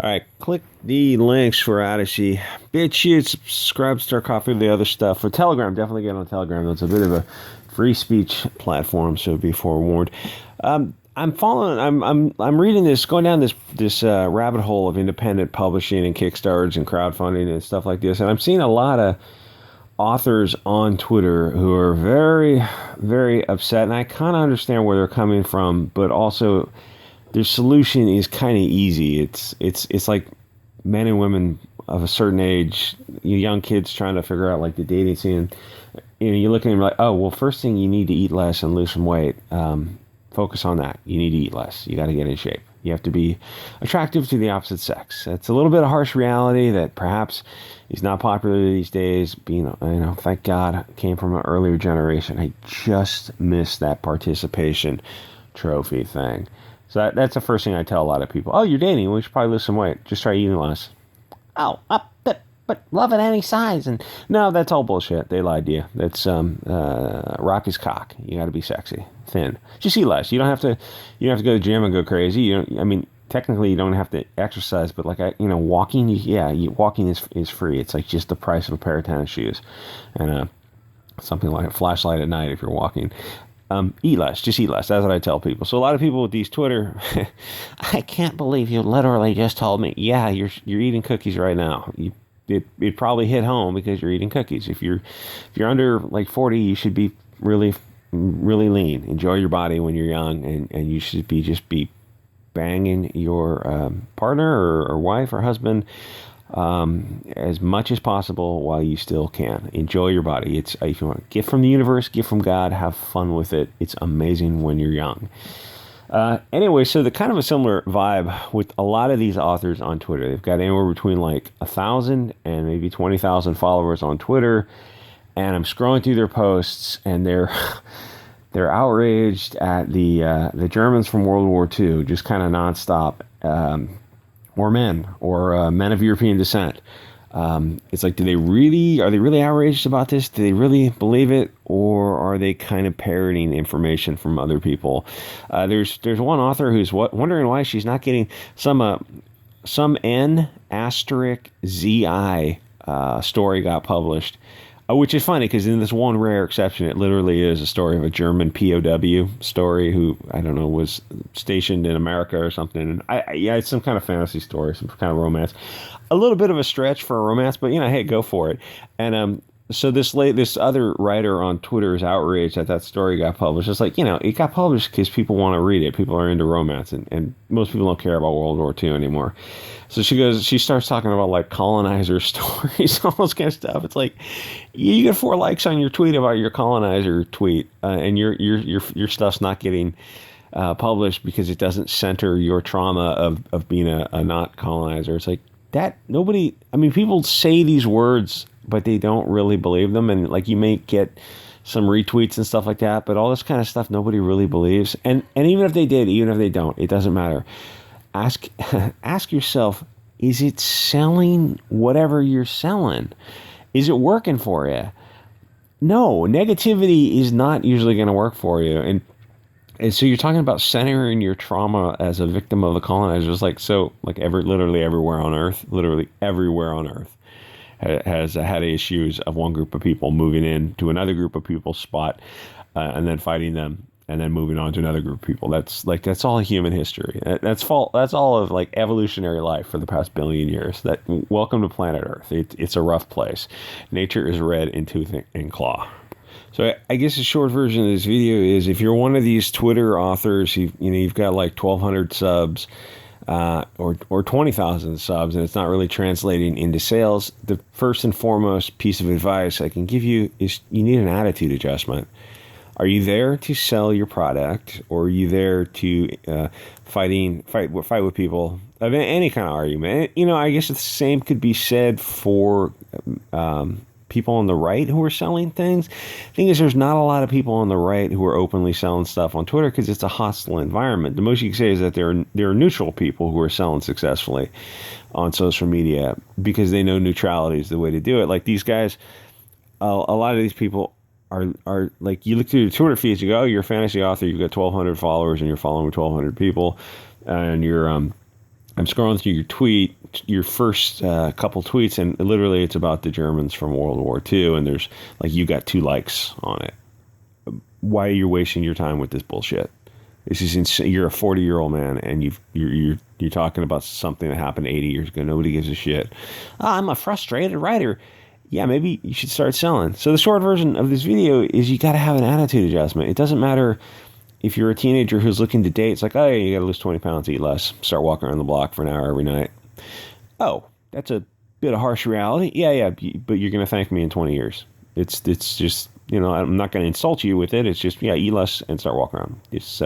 All right, click the links for Odyssey, Bit Chute, subscribe, start copying the other stuff. For Telegram, definitely get on Telegram. That's a bit of a free speech platform, so be forewarned. I'm following. I'm reading this, going down this rabbit hole of independent publishing and Kickstarters and crowdfunding and stuff like this, and I'm seeing a lot of authors on Twitter who are very, very upset, and I kind of understand where they're coming from, but also their solution is kind of easy. It's like men and women of a certain age, young kids trying to figure out like the dating scene. You look at them like, oh, well, first thing you need to eat less and lose some weight. Focus on that. You need to eat less. You got to get in shape. You have to be attractive to the opposite sex. It's a little bit of harsh reality that perhaps is not popular these days. Thank God came from an earlier generation. I just missed that participation trophy thing. So that's the first thing I tell a lot of people. Oh, you're dating. We should probably lose some weight. Just try eating less. Oh, but love at any size. And no, that's all bullshit. They lied to you. That's rock is cock. You got to be sexy, thin. Just eat less. You don't have to go to the gym and go crazy. Technically you don't have to exercise, but walking. Walking is free. It's like just the price of a pair of tennis shoes, and something like a flashlight at night if you're walking. Eat less. Just eat less. That's what I tell people. So a lot of people with these Twitter, I can't believe you literally just told me. Yeah, you're eating cookies right now. It probably hit home because you're eating cookies. If you're under like 40, you should be really, really lean. Enjoy your body when you're young, and you should just be banging your partner or wife or husband as much as possible while you still can. Enjoy your body. It's, if you want a gift from the universe, gift from God, have fun with it. It's amazing when you're young. Anyway, so the kind of a similar vibe with a lot of these authors on Twitter. They've got anywhere between like 1,000 and maybe 20,000 followers on Twitter, and I'm scrolling through their posts, and they're outraged at the Germans from World War II, just kind of nonstop, or men of European descent. It's like, are they really outraged about this? Do they really believe it, or are they kind of parroting information from other people? There's one author who's wondering why she's not getting some N asterisk ZI story got published, which is funny because in this one rare exception, it literally is a story of a German POW story who, I don't know, was stationed in America or something. And it's some kind of fantasy story, some kind of romance. A little bit of a stretch for a romance, but hey, go for it. And so this other writer on Twitter is outraged that story got published. It's like, it got published because people want to read it. People are into romance, and most people don't care about World War II anymore. So she starts talking about like colonizer stories, all this kind of stuff. It's like, you get 4 likes on your tweet about your colonizer tweet, and your stuff's not getting published because it doesn't center your trauma of being a not colonizer. It's like that. People say these words, but they don't really believe them. And like, you may get some retweets and stuff like that, but all this kind of stuff, nobody really believes. And even if they did, even if they don't, it doesn't matter. Ask yourself, is it selling whatever you're selling? Is it working for you? No, negativity is not usually going to work for you. And so you're talking about centering your trauma as a victim of the colonizers. Literally everywhere on Earth has had issues of one group of people moving in to another group of people's spot, and then fighting them, and then moving on to another group of people. That's all human history. That's all of like evolutionary life for the past billion years. Welcome to planet Earth. It's a rough place. Nature is red in tooth and claw. So I guess the short version of this video is, if you're one of these Twitter authors, you've got like 1,200 subs, or 20,000 subs, and it's not really translating into sales, the first and foremost piece of advice I can give you is you need an attitude adjustment. Are you there to sell your product, or are you there to fight with people of any kind of argument? I guess the same could be said for people on the right who are selling things. The thing is, there's not a lot of people on the right who are openly selling stuff on Twitter because it's a hostile environment. The most you can say is that there are neutral people who are selling successfully on social media because they know neutrality is the way to do it. Like these guys, a lot of these people are like, you look through the Twitter feeds, you go, oh, you're a fantasy author, you've got 1,200 followers and you're following 1,200 people, and you're I'm scrolling through your first couple tweets, and literally it's about the Germans from World War II, and there's like you got 2 likes on it. Why are you wasting your time with this bullshit? This is insane. You're a 40-year-old man, and you're talking about something that happened 80 years ago. Nobody gives a shit. I'm a frustrated writer. Yeah, maybe you should start selling. So the short version of this video is you got to have an attitude adjustment. It doesn't matter if you're a teenager who's looking to date. It's like, oh, yeah, you got to lose 20 pounds, eat less, start walking around the block for an hour every night. Oh, that's a bit of harsh reality. Yeah, but you're going to thank me in 20 years. It's just, I'm not going to insult you with it. It's just, eat less and start walking around. It's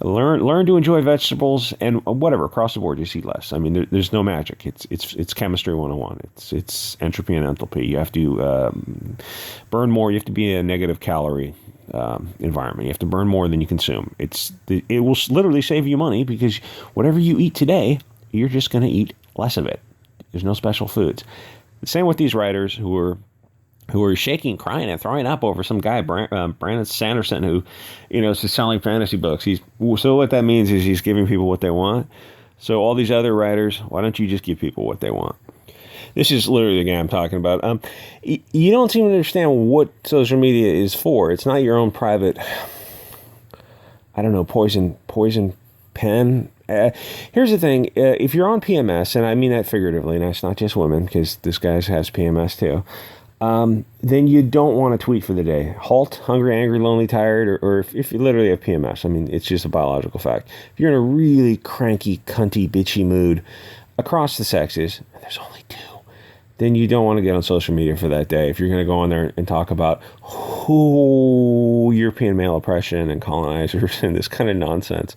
learn to enjoy vegetables and whatever across the board. Just eat less. I mean, there's no magic. It's chemistry 101. It's entropy and enthalpy. You have to burn more. You have to be in a negative calorie environment. You have to burn more than you consume. It will literally save you money because whatever you eat today, you're just going to eat less of it. There's no special foods. The same with these writers who are shaking, crying, and throwing up over some guy, Brandon Sanderson, who, is selling fantasy books. So what that means is he's giving people what they want. So all these other writers, why don't you just give people what they want? This is literally the guy I'm talking about. You don't seem to understand what social media is for. It's not your own private, poison pen. Here's the thing. If you're on PMS, and I mean that figuratively, and it's not just women, because this guy has PMS too, then you don't want to tweet for the day. Halt, hungry, angry, lonely, tired, or if you literally have PMS, I mean, it's just a biological fact. If you're in a really cranky, cunty, bitchy mood across the sexes, and there's only 2, then you don't want to get on social media for that day. If you're going to go on there and talk about European male oppression and colonizers and this kind of nonsense,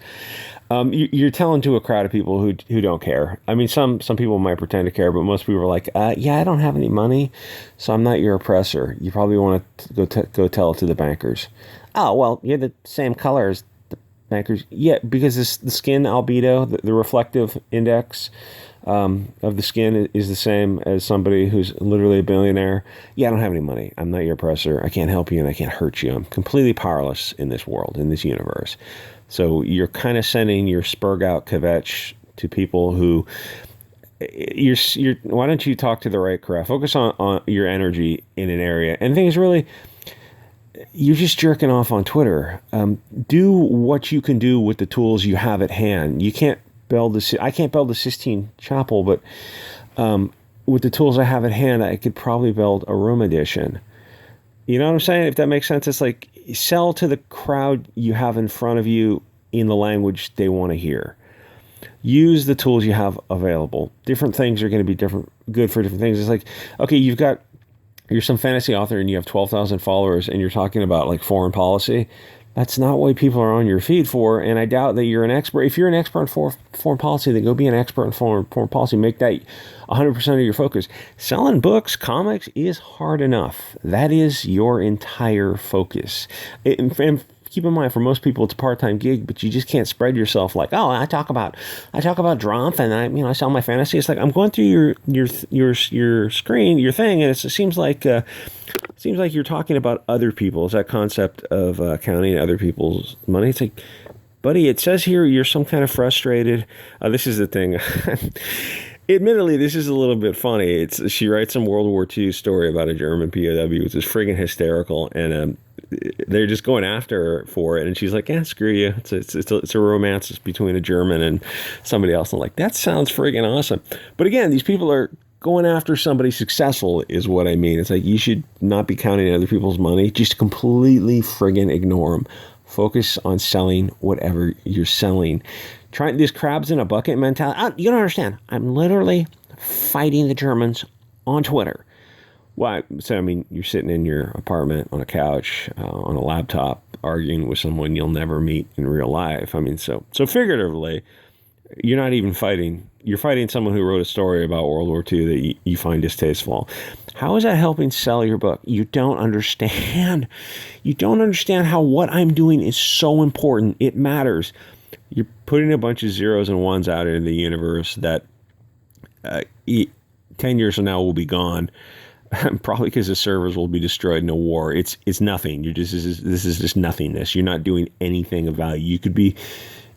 you're telling to a crowd of people who don't care. I mean, some people might pretend to care, but most people are like, I don't have any money, so I'm not your oppressor. You probably want to go tell it to the bankers. Oh, well, you're the same color as the bankers. Yeah, because the skin albedo, the reflective index of the skin is the same as somebody who's literally a billionaire. Yeah, I don't have any money. I'm not your oppressor. I can't help you and I can't hurt you. I'm completely powerless in this world, in this universe. So you're kind of sending your spurg out kvetch to people who you're why don't you talk to the right crowd? Focus on your energy in an area. And the thing is, really, you're just jerking off on Twitter. Do what you can do with the tools you have at hand. You can't I can't build the Sistine Chapel, but with the tools I have at hand, I could probably build a room addition. You know what I'm saying? If that makes sense, it's like sell to the crowd you have in front of you in the language they want to hear. Use the tools you have available. Different things are going to be good for different things. It's like, okay, you're some fantasy author and you have 12,000 followers and you're talking about like foreign policy. That's not what people are on your feed for, and I doubt that you're an expert. If you're an expert in foreign policy, then go be an expert in foreign policy. Make that 100% of your focus. Selling books, comics is hard enough. That is your entire focus. And keep in mind, for most people, it's a part-time gig, but you just can't spread yourself like, oh, I talk about Drumpf, and I sell my fantasy. It's like I'm going through your screen, your thing, and it seems like you're talking about other people. It's that concept of counting other people's money. It's like, buddy, it says here you're some kind of frustrated. This is the thing. Admittedly, this is a little bit funny. She writes some World War II story about a German POW, which is friggin' hysterical, and they're just going after her for it. And she's like, "Yeah, screw you. It's a romance between a German and somebody else." And I'm like, that sounds friggin' awesome. But again, these people are going after somebody successful, is what I mean. It's like you should not be counting other people's money. Just completely friggin' ignore them. Focus on selling whatever you're selling. Trying this crabs in a bucket mentality. You don't understand. I'm literally fighting the Germans on Twitter. Why? So, I mean, you're sitting in your apartment on a couch, on a laptop, arguing with someone you'll never meet in real life. I mean, so figuratively, you're not even fighting. You're fighting someone who wrote a story about World War II that you find distasteful. How is that helping sell your book? You don't understand. You don't understand how what I'm doing is so important. It matters. You're putting a bunch of zeros and ones out into the universe that 10 years from now will be gone. Probably because the servers will be destroyed in a war. It's nothing. This is just nothingness. You're not doing anything of value. You could be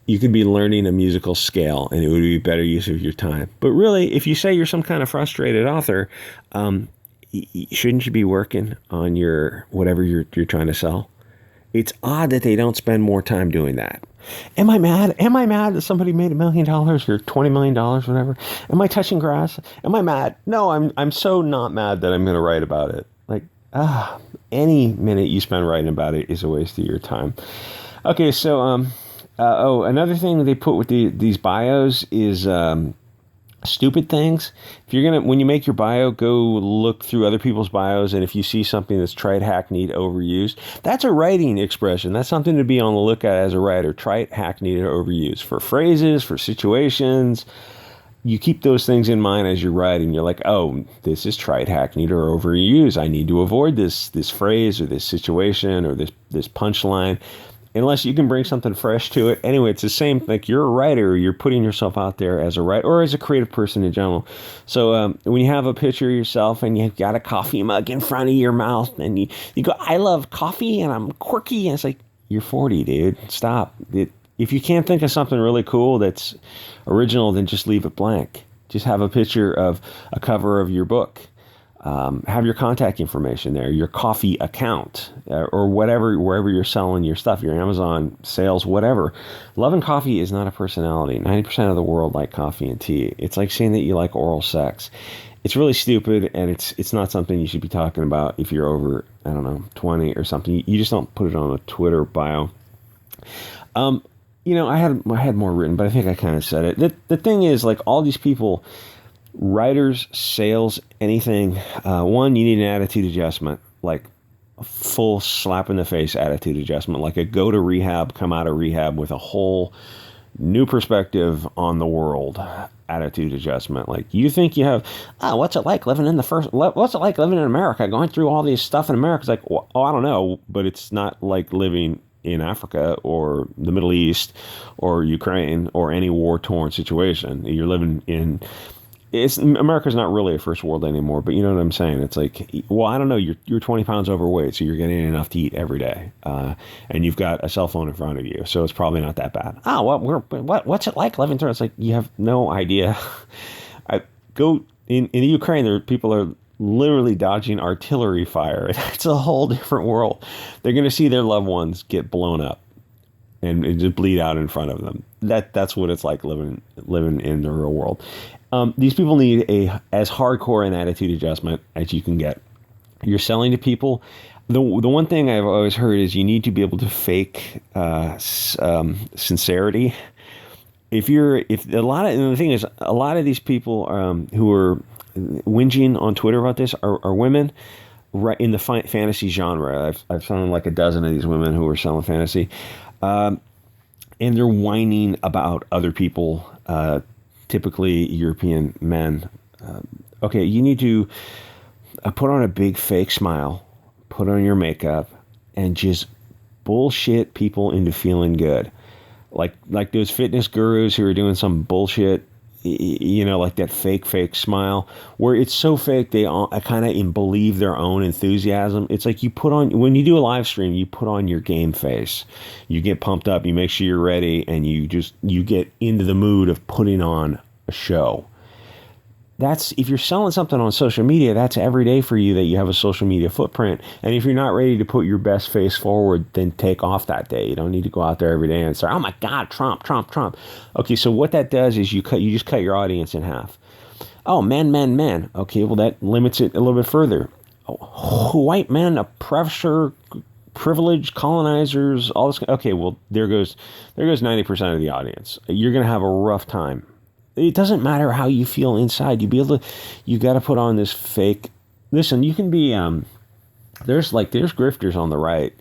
you could be learning a musical scale, and it would be better use of your time. But really, if you say you're some kind of frustrated author, shouldn't you be working on your whatever you're trying to sell? It's odd that they don't spend more time doing that. Am I mad? Am I mad that somebody made $1 million or $20 million, whatever? Am I touching grass? Am I mad? No, I'm so not mad that I'm going to write about it. Like, any minute you spend writing about it is a waste of your time. Okay, so another thing they put with these bios is stupid things. If you're gonna, when you make your bio, go look through other people's bios, and if you see something that's trite, hackneyed, overused, that's a writing expression. That's something to be on the lookout as a writer. Trite, hackneyed, or overused for phrases, for situations. You keep those things in mind as you're writing. You're like, oh, this is trite, hackneyed, or overused. I need to avoid this phrase or this situation or this punchline. Unless you can bring something fresh to it. Anyway, it's the same, like you're a writer, you're putting yourself out there as a writer or as a creative person in general. So when you have a picture of yourself and you've got a coffee mug in front of your mouth and you go, I love coffee and I'm quirky. And it's like, you're 40, dude. Stop. If you can't think of something really cool that's original, then just leave it blank. Just have a picture of a cover of your book. Have your contact information there, your coffee account, or whatever, wherever you're selling your stuff, your Amazon sales, whatever. Love and coffee is not a personality. 90% of the world like coffee and tea. It's like saying that you like oral sex. It's really stupid, and it's not something you should be talking about if you're over, 20 or something. You just don't put it on a Twitter bio. I had more written, but I think I kind of said it. The thing is, like, all these people, writers, sales, anything, one, you need an attitude adjustment, like a full slap in the face attitude adjustment, like a go to rehab, come out of rehab with a whole new perspective on the world attitude adjustment. Like, you think you have, what's it like living in America, going through all this stuff in America? It's like, well, I don't know, but it's not like living in Africa or the Middle East or Ukraine or any war-torn situation. You're living in, America's not really a first world anymore, but you know what I'm saying? It's like, well, I don't know, you're 20 pounds overweight, so you're getting enough to eat every day, and you've got a cell phone in front of you, so it's probably not that bad. What's it like living through? It's like, you have no idea. I go in the Ukraine, there people are literally dodging artillery fire. It's a whole different world. They're going to see their loved ones get blown up and just bleed out in front of them. That's what it's like living in the real world. These people need as hardcore an attitude adjustment as you can get. You're selling to people. The one thing I've always heard is you need to be able to fake sincerity. And the thing is, a lot of these people who are whinging on Twitter about this are women right in the fantasy genre. I've found like a dozen of these women who are selling fantasy, and they're whining about other people. Typically European men. Okay, you need to put on a big fake smile, put on your makeup, and just bullshit people into feeling good. Like those fitness gurus who are doing some bullshit, like that fake smile, where it's so fake they kind of believe their own enthusiasm. It's like when you do a live stream, you put on your game face. You get pumped up, you make sure you're ready, and you get into the mood of putting on a show. That's, if you're selling something on social media, that's every day for you that you have a social media footprint. And if you're not ready to put your best face forward, then take off that day. You don't need to go out there every day and say, oh my God, Trump. Okay, so what that does is you just cut your audience in half. Oh, men. Okay, well, that limits it a little bit further. Oh, white men, oppressor, privileged colonizers, all this. Okay, well, there goes 90% of the audience. You're going to have a rough time. It doesn't matter how you feel inside. You got to put on this fake. Listen, you can be, there's grifters on the right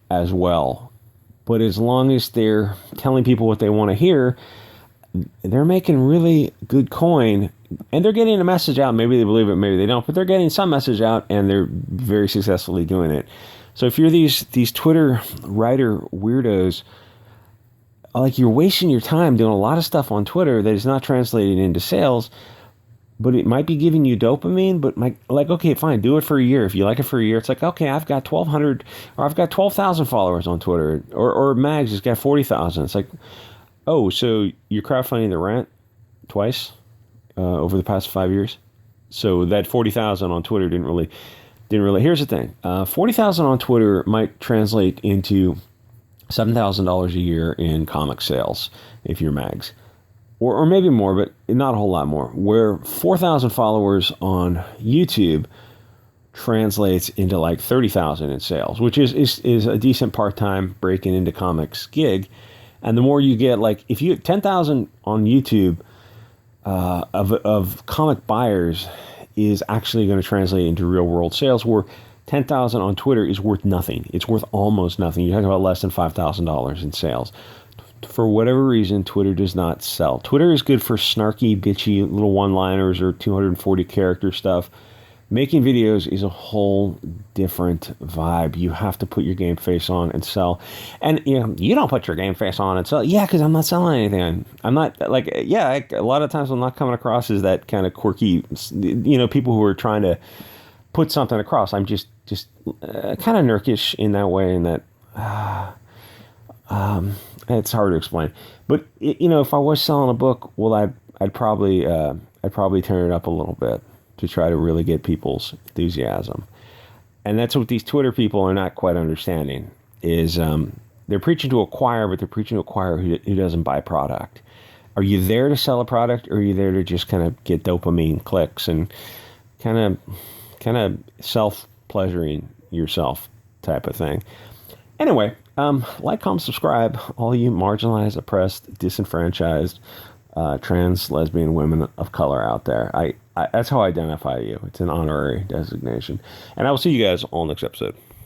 as well. But as long as they're telling people what they want to hear, they're making really good coin, and they're getting a message out. Maybe they believe it, maybe they don't, but they're getting some message out, and they're very successfully doing it. So if you're these Twitter writer weirdos, like, you're wasting your time doing a lot of stuff on Twitter that is not translated into sales, but it might be giving you dopamine. But okay, fine, do it for a year. If you like it for a year, it's like, okay, I've got 1,200 or I've got 12,000 followers on Twitter, or Mags has got 40,000. It's like, Oh, so you're crowdfunding the rent twice over the past 5 years. So that 40,000 on Twitter didn't really. Here's the thing: 40,000 on Twitter might translate into $7,000 a year in comic sales if you're mags, or maybe more, but not a whole lot more. Where 4,000 followers on YouTube translates into like 30,000 in sales, which is a decent part-time breaking into comics gig. And the more you get, like if you 10,000 on YouTube of comic buyers is actually going to translate into real world sales, where 10,000 on Twitter is worth nothing. It's worth almost nothing. You're talking about less than $5,000 in sales. For whatever reason, Twitter does not sell. Twitter is good for snarky, bitchy little one-liners or 240 character stuff. Making videos is a whole different vibe. You have to put your game face on and sell. And you don't put your game face on and sell. Yeah, because I'm not selling anything. I'm not like, a lot of times I'm not coming across as that kind of quirky, people who are trying to put something across. I'm just kind of nerkish in that way, and that it's hard to explain. But if I was selling a book, well, I'd probably turn it up a little bit to try to really get people's enthusiasm. And that's what these Twitter people are not quite understanding, is they're preaching to a choir, but they're preaching to a choir who doesn't buy product. Are you there to sell a product, or are you there to just kind of get dopamine clicks and kind of self-pleasuring yourself type of thing? Anyway, like, comment, subscribe, all you marginalized, oppressed, disenfranchised, trans, lesbian women of color out there. That's how I identify you. It's an honorary designation. And I will see you guys all next episode.